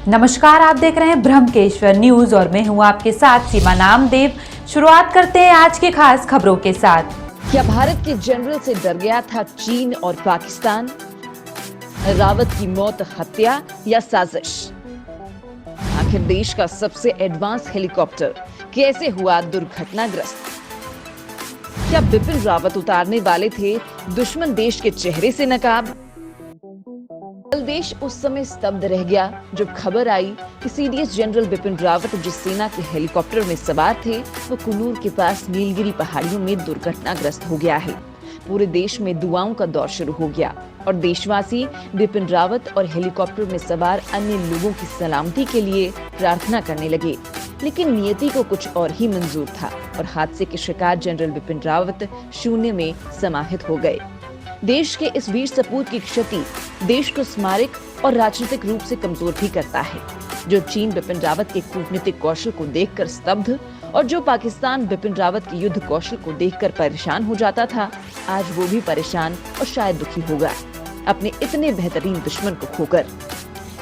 नमस्कार, आप देख रहे हैं ब्रह्मकेश्वर न्यूज और मैं हूं आपके साथ सीमा नामदेव। शुरुआत करते हैं आज के खास खबरों के साथ। क्या भारत के जनरल से डर गया था चीन और पाकिस्तान? रावत की मौत हत्या या साजिश? आखिर देश का सबसे एडवांस हेलीकॉप्टर कैसे हुआ दुर्घटनाग्रस्त? क्या बिपिन रावत उतारने वाले थे दुश्मन देश के चेहरे से नकाब? कल देश उस समय स्तब्ध रह गया जब खबर आई कि सीडीएस जनरल बिपिन रावत जिस सेना के हेलीकॉप्टर में सवार थे वो कुन्नूर के पास नीलगिरी पहाड़ियों में दुर्घटनाग्रस्त हो गया है। पूरे देश में दुआओं का दौर शुरू हो गया और देशवासी बिपिन रावत और हेलीकॉप्टर में सवार अन्य लोगों की सलामती के लिए प्रार्थना करने लगे। लेकिन नियति को कुछ और ही मंजूर था और हादसे के शिकार जनरल बिपिन रावत शून्य में समाहित हो गए। देश के इस वीर सपूत की क्षति देश को स्मारक और राजनीतिक रूप से कमजोर भी करता है। जो चीन बिपिन रावत के कूटनीतिक कौशल को देखकर स्तब्ध और जो पाकिस्तान बिपिन रावत के युद्ध कौशल को देखकर परेशान हो जाता था, आज वो भी परेशान और शायद दुखी होगा अपने इतने बेहतरीन दुश्मन को खोकर।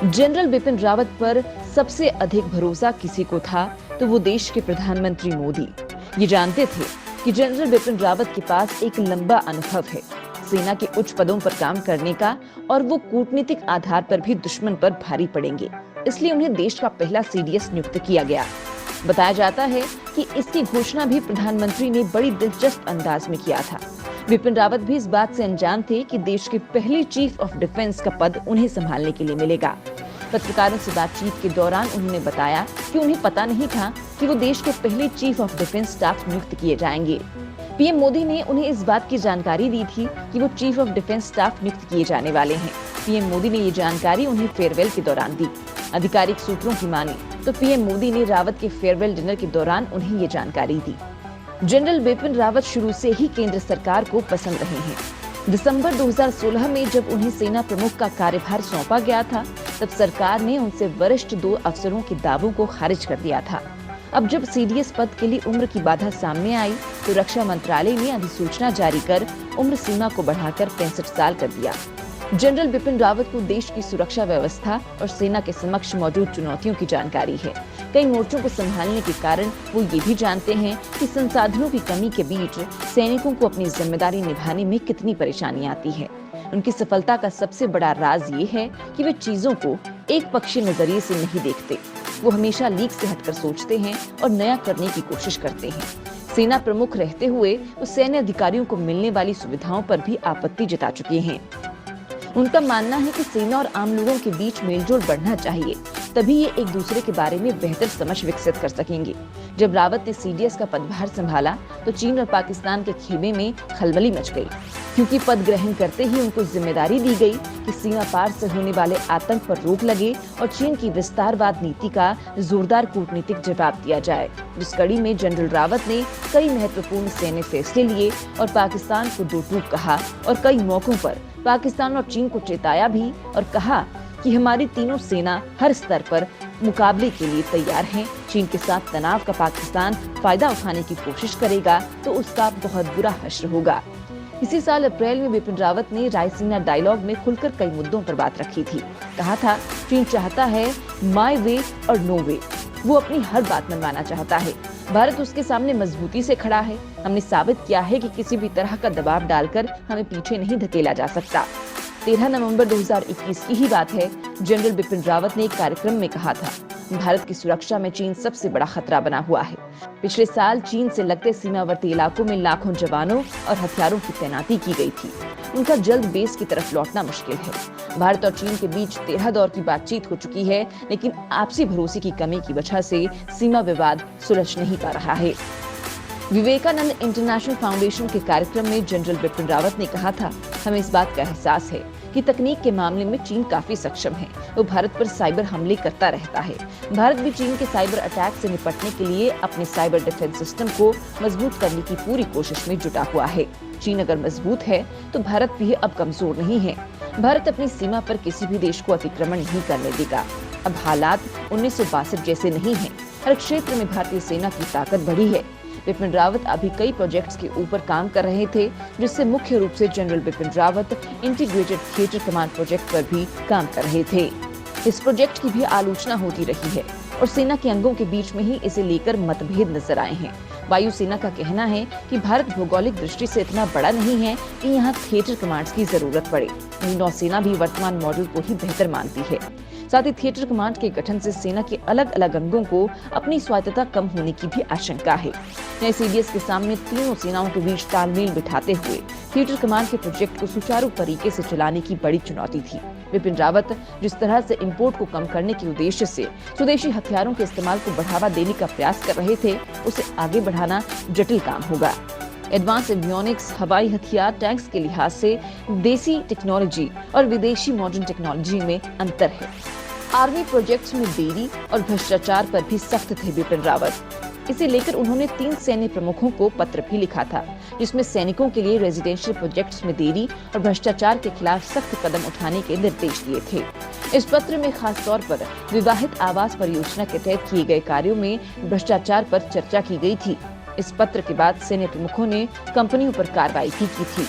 जनरल बिपिन रावत पर सबसे अधिक भरोसा किसी को था तो वो देश के प्रधानमंत्री मोदी। ये जानते थे कि जनरल बिपिन रावत के पास एक लंबा अनुभव है सेना के उच्च पदों पर काम करने का और वो कूटनीतिक आधार पर भी दुश्मन पर भारी पड़ेंगे, इसलिए उन्हें देश का पहला सीडीएस नियुक्त किया गया। बताया जाता है कि इसकी घोषणा भी प्रधानमंत्री ने बड़ी दिलचस्प अंदाज में किया था। बिपिन रावत भी इस बात से अनजान थे कि देश के पहले चीफ ऑफ डिफेंस का पद उन्हें संभालने के लिए मिलेगा। पत्रकारों से बातचीत के दौरान उन्होंने बताया कि उन्हें पता नहीं था कि वो देश के पहले चीफ ऑफ डिफेंस स्टाफ नियुक्त किए जाएंगे। पीएम मोदी ने उन्हें इस बात की जानकारी दी थी कि वो चीफ ऑफ डिफेंस स्टाफ नियुक्त किए जाने वाले हैं। पीएम मोदी ने ये जानकारी उन्हें फेयरवेल के दौरान दी। आधिकारिक सूत्रों की माने तो पीएम मोदी ने रावत के फेयरवेल डिनर के दौरान उन्हें ये जानकारी दी। जनरल बिपिन रावत शुरू से ही केंद्र सरकार को पसंद रहे हैं। दिसंबर 2016 में जब उन्हें सेना प्रमुख का कार्यभार सौंपा गया था, तब सरकार ने उनसे वरिष्ठ 2 अफसरों के दावों को खारिज कर दिया था। अब जब सीडीएस पद के लिए उम्र की बाधा सामने आई तो रक्षा मंत्रालय ने अधिसूचना जारी कर उम्र सीमा को बढ़ाकर 65 साल कर दिया। जनरल बिपिन रावत को देश की सुरक्षा व्यवस्था और सेना के समक्ष मौजूद चुनौतियों की जानकारी है। कई मोर्चों को संभालने के कारण वो ये भी जानते हैं कि संसाधनों की कमी के बीच सैनिकों को अपनी जिम्मेदारी निभाने में कितनी परेशानी आती है। उनकी सफलता का सबसे बड़ा राज ये है कि वे चीजों को एक पक्षीय नजरिए से नहीं देखते। वो हमेशा लीक से हटकर सोचते हैं और नया करने की कोशिश करते हैं। सेना प्रमुख रहते हुए वो सैन्य अधिकारियों को मिलने वाली सुविधाओं पर भी आपत्ति जता चुके हैं। उनका मानना है कि सेना और आम लोगों के बीच मेलजोल बढ़ना चाहिए, तभी ये एक दूसरे के बारे में बेहतर समझ विकसित कर सकेंगे। जब रावत ने सीडीएस का पदभार संभाला तो चीन और पाकिस्तान के खेमे में खलबली मच गई, क्योंकि पद ग्रहण करते ही उनको जिम्मेदारी दी गई कि सीमा पार से होने वाले आतंक पर रोक लगे और चीन की विस्तारवाद नीति का जोरदार कूटनीतिक जवाब दिया जाए। जिस कड़ी में जनरल रावत ने कई महत्वपूर्ण सैन्य फैसले लिए और पाकिस्तान को दो टूक कहा और कई मौकों पर पाकिस्तान और चीन को चेताया भी और कहा कि हमारी तीनों सेना हर स्तर पर मुकाबले के लिए तैयार हैं। चीन के साथ तनाव का पाकिस्तान फायदा उठाने की कोशिश करेगा तो उसका बहुत बुरा हश्र होगा। इसी साल अप्रैल में बिपिन रावत ने रायसीना डायलॉग में खुलकर कई मुद्दों पर बात रखी थी। कहा था, चीन चाहता है माय वे और नो वे। वो अपनी हर बात मनवाना चाहता है। भारत उसके सामने मजबूती से खड़ा है। हमने साबित किया है कि किसी भी तरह का दबाव डालकर हमें पीछे नहीं धकेला जा सकता। 13 नवंबर 2021 की ही बात है। जनरल बिपिन रावत ने एक कार्यक्रम में कहा था, भारत की सुरक्षा में चीन सबसे बड़ा खतरा बना हुआ है। पिछले साल चीन से लगते सीमावर्ती इलाकों में लाखों जवानों और हथियारों की तैनाती की गई थी। उनका जल्द बेस की तरफ लौटना मुश्किल है। भारत और चीन के बीच 13 दौर की बातचीत हो चुकी है, लेकिन आपसी भरोसे की कमी की वजह से सीमा विवाद सुलझ नहीं पा रहा है। विवेकानंद इंटरनेशनल फाउंडेशन के कार्यक्रम में जनरल बिपिन रावत ने कहा था, हमें इस बात का एहसास है कि तकनीक के मामले में चीन काफी सक्षम है। वो भारत पर साइबर हमले करता रहता है। भारत भी चीन के साइबर अटैक से निपटने के लिए अपने साइबर डिफेंस सिस्टम को मजबूत करने की पूरी कोशिश में जुटा हुआ है। चीन अगर मजबूत है तो भारत भी अब कमजोर नहीं है। भारत अपनी सीमा पर किसी भी देश को अतिक्रमण नहीं करने देगा। अब हालात 1962 जैसे नहीं हैं। हर क्षेत्र में भारतीय सेना की ताकत बढ़ी है। बिपिन रावत अभी कई प्रोजेक्ट्स के ऊपर काम कर रहे थे, जिससे मुख्य रूप से general Bipin Rawat integrated theatre command project पर भी काम कर रहे थे। इस प्रोजेक्ट की भी आलोचना होती रही है और सेना के अंगों के बीच में ही इसे लेकर मतभेद नजर आए हैं। वायुसेना का कहना है कि भारत भौगोलिक दृष्टि से इतना बड़ा नहीं है कि यहाँ थिएटर कमांड्स की जरूरत पड़े। वहीं नौसेना भी वर्तमान मॉडल को ही बेहतर मानती है। साथ ही थिएटर कमांड के गठन से सेना के अलग अलग अंगों को अपनी स्वायत्तता कम होने की भी आशंका है। नए सीडीएस के सामने तीनों सेनाओं के बीच तालमेल बिठाते हुए थिएटर कमांड के प्रोजेक्ट को सुचारू तरीके से चलाने की बड़ी चुनौती थी। विपिन रावत जिस तरह से इंपोर्ट को कम करने के उद्देश्य से स्वदेशी हथियारों के इस्तेमाल को बढ़ावा देने का प्रयास कर रहे थे, उसे आगे बढ़ाना जटिल काम होगा। एडवांस एवियोनिक्स, हवाई हथियार, टैंक्स के लिहाज से देसी टेक्नोलॉजी और विदेशी मॉडर्न टेक्नोलॉजी में अंतर है। आर्मी प्रोजेक्ट्स में देरी और भ्रष्टाचार पर भी सख्त थे विपिन रावत। इसे लेकर उन्होंने 3 सैन्य प्रमुखों को पत्र भी लिखा था, जिसमें सैनिकों के लिए रेजिडेंशियल प्रोजेक्ट्स में देरी और भ्रष्टाचार के खिलाफ सख्त कदम उठाने के निर्देश दिए थे। इस पत्र में खास तौर पर विवाहित आवास परियोजना के तहत किए गए कार्यों में भ्रष्टाचार पर चर्चा की गई थी। इस पत्र के बाद सैन्य प्रमुखों ने कंपनियों पर कार्रवाई भी की थी।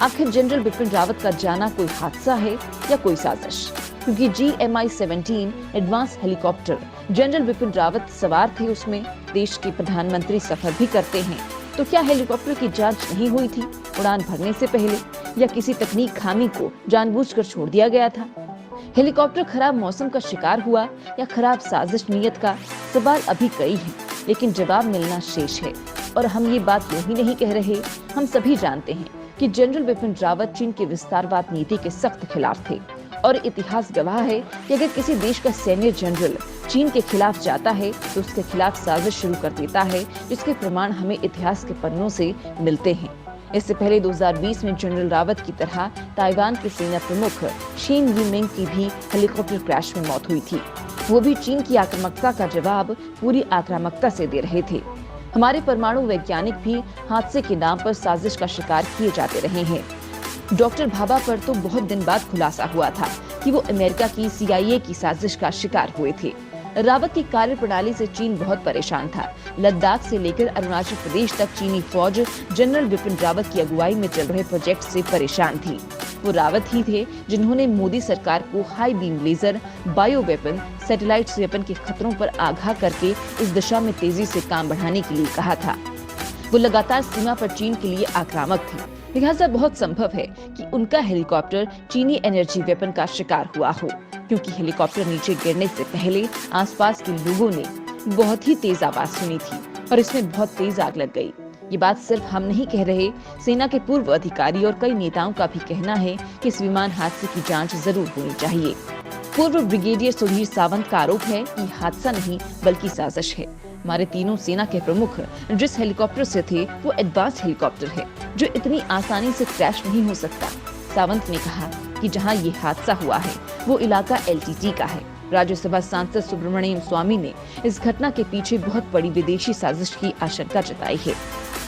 आखिर जनरल बिपिन रावत का जाना कोई हादसा है या कोई साजिश? क्योंकि GMI-17 advance helicopter general Bipin Rawat सवार थे उसमें। देश के प्रधानमंत्री सफर भी करते हैं, तो क्या हेलीकॉप्टर की जांच नहीं हुई थी उड़ान भरने से पहले, या किसी तकनीक खामी को जानबूझकर छोड़ दिया गया था? हेलीकॉप्टर खराब मौसम का शिकार हुआ या खराब साजिश नीयत का? सवाल अभी कई हैं, लेकिन जवाब मिलना शेष है। और हम ये बात यूं ही नहीं कह रहे, हम सभी जानते हैं कि जनरल बिपिन रावत चीन की विस्तारवाद नीति के सख्त खिलाफ थे और इतिहास गवाह है कि अगर किसी देश का सैन्य जनरल चीन के खिलाफ जाता है तो उसके खिलाफ साजिश शुरू कर देता है, जिसके प्रमाण हमें इतिहास के पन्नों से मिलते हैं। इससे पहले 2020 में जनरल रावत की तरह ताइवान के सेना प्रमुख शीन यीमिंग की भी हेलीकॉप्टर क्रैश में मौत हुई थी। वो भी चीन की आक्रामकता का जवाब पूरी आक्रामकता से दे रहे थे। हमारे परमाणु वैज्ञानिक भी हादसे के नाम पर साजिश का शिकार किए जाते रहे हैं। डॉक्टर भाभा पर तो बहुत दिन बाद खुलासा हुआ था कि वो अमेरिका की CIA की साजिश का शिकार हुए थे। रावत की कार्यप्रणाली से चीन बहुत परेशान था। लद्दाख से लेकर अरुणाचल प्रदेश तक चीनी फौज जनरल बिपिन रावत की अगुवाई में चल रहे प्रोजेक्ट से परेशान थी। वो रावत ही थे जिन्होंने मोदी सरकार को high beam laser, bio weapon, satellite weapon के खतरों पर आगाह करके इस दिशा में तेजी से काम बढ़ाने के लिए कहा था। वो लगातार सीमा पर चीन के लिए आक्रामक थे, लिहाजा बहुत संभव है कि उनका हेलीकॉप्टर चीनी एनर्जी वेपन का शिकार हुआ हो, क्योंकि हेलीकॉप्टर नीचे गिरने से पहले आसपास के लोगों ने बहुत ही तेज आवाज सुनी थी और इसमें बहुत तेज आग लग गई। ये बात सिर्फ हम नहीं कह रहे, सेना के पूर्व अधिकारी और कई नेताओं का भी कहना है कि इस विमान हादसे की जांच जरूर होनी चाहिए। पूर्व ब्रिगेडियर सुधीर सावंत का आरोप है कि हादसा नहीं बल्कि साजिश है। हमारे तीनों सेना के प्रमुख जिस हेलीकॉप्टर से थे वो एडवांस हेलीकॉप्टर है जो इतनी आसानी से क्रैश नहीं हो सकता। सावंत ने कहा कि जहां ये हादसा हुआ है वो इलाका LTT का है। राज्यसभा सांसद सुब्रमण्यम स्वामी ने इस घटना के पीछे बहुत बड़ी विदेशी साजिश की आशंका जताई है।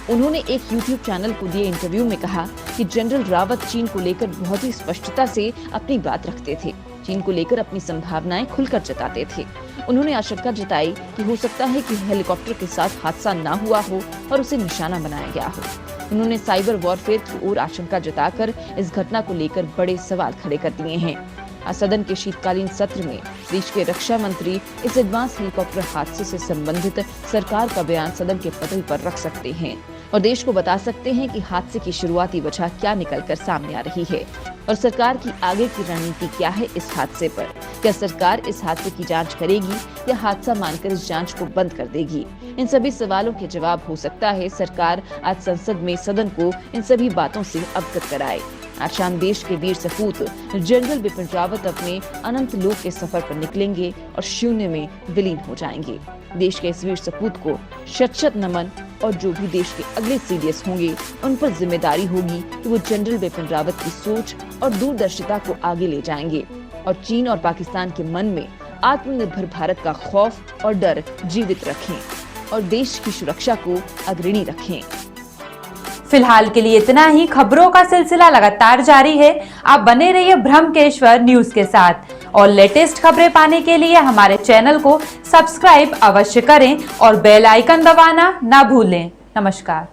उन्होंने एक YouTube चैनल को दिए इंटरव्यू में कहा कि जनरल रावत चीन को लेकर बहुत ही स्पष्टता से अपनी बात रखते थे। चीन को लेकर अपनी संभावनाएं खुलकर जताते थे। उन्होंने आशंका जताई कि हो सकता है कि हेलीकॉप्टर के साथ हादसा ना हुआ हो और उसे निशाना बनाया गया हो। उन्होंने साइबर वॉरफेयर की ओर आशंका जताकर इस घटना को लेकर बड़े सवाल खड़े कर दिए हैं। आज सदन के शीतकालीन सत्र में देश के रक्षा मंत्री इस एडवांस हेलीकॉप्टर हादसे से संबंधित सरकार का बयान सदन के पटल पर रख सकते हैं और देश को बता सकते हैं कि हादसे की शुरुआती वजह क्या निकलकर सामने आ रही है और सरकार की आगे की रणनीति क्या है इस हादसे पर। क्या सरकार इस हादसे की जांच करेगी या हादसा मानकर इस जांच को बंद कर देगी? इन सभी सवालों के जवाब हो सकता है सरकार आज संसद में सदन को इन सभी बातों से अवगत कराए। आज शाम देश के वीर सपूत जनरल बिपिन रावत अपने अनंत लोक के सफर पर निकलेंगे और शून्य में विलीन हो जाएंगे। देश के इस वीर सपूत को शत-शत नमन और जो भी देश के अगले CDS होंगे उन पर जिम्मेदारी होगी कि वो जनरल बिपिन रावत की सोच और दूरदर्शिता को आगे ले जाएंगे और चीन और पाकिस्तान के मन में आत्मनिर्भर भारत का खौफ और डर जीवित रखें और देश की सुरक्षा को अग्रणी रखें। फिलहाल के लिए इतना ही। खबरों का सिलसिला लगातार जारी है। आप बने रहिए ब्रह्मकेश्वर न्यूज के साथ और लेटेस्ट खबरें पाने के लिए हमारे चैनल को सब्सक्राइब अवश्य करें और बेल आइकन दबाना ना भूलें। नमस्कार।